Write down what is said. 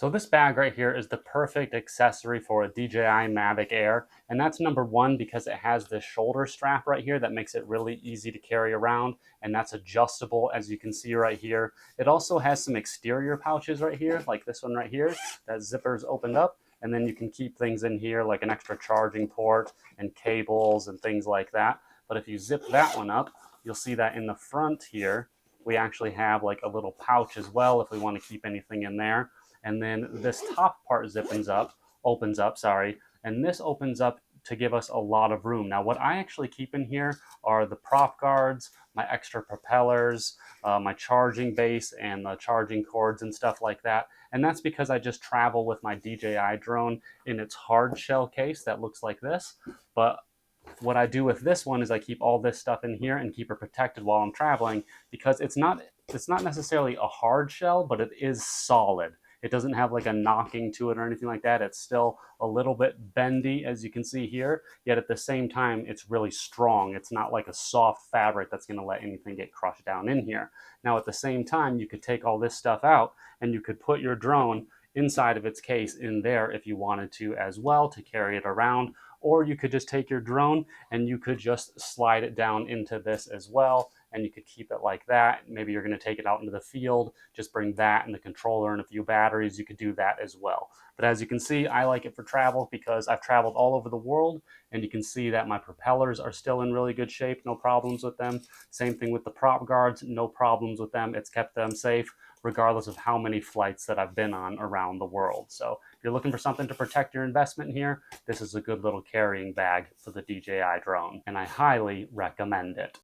So this bag right here is the perfect accessory for a DJI Mavic Air, and that's number one because it has this shoulder strap right here that makes it really easy to carry around, and that's adjustable as you can see right here. It also has some exterior pouches right here, like this one right here, that zippers opened up, and then you can keep things in here like an extra charging port and cables and things like that. But if you zip that one up, you'll see that in the front here, we actually have like a little pouch as well if we want to keep anything in there. And then this top part opens up, sorry, and this opens up to give us a lot of room. Now, what I actually keep in here are the prop guards, my extra propellers, my charging base, and the charging cords and stuff like that. And that's because I just travel with my DJI drone in its hard shell case that looks like this. But what I do with this one is I keep all this stuff in here and keep it protected while I'm traveling because it's not necessarily a hard shell, but it is solid. It doesn't have like a knocking to it or anything like that. It's still a little bit bendy, as you can see here, yet at the same time, it's really strong. It's not like a soft fabric that's gonna let anything get crushed down in here. Now, at the same time, you could take all this stuff out and you could put your drone inside of its case in there if you wanted to as well to carry it around, or you could just take your drone and you could just slide it down into this as well, and you could keep it like that. Maybe you're going to take it out into the field, just bring that and the controller and a few batteries. You could do that as well. But as you can see, I like it for travel because I've traveled all over the world, and you can see that my propellers are still in really good shape, no problems with them. Same thing with the prop guards, no problems with them. It's kept them safe regardless of how many flights that I've been on around the world. So if you're looking for something to protect your investment here, this is a good little carrying bag for the DJI drone, and I highly recommend it.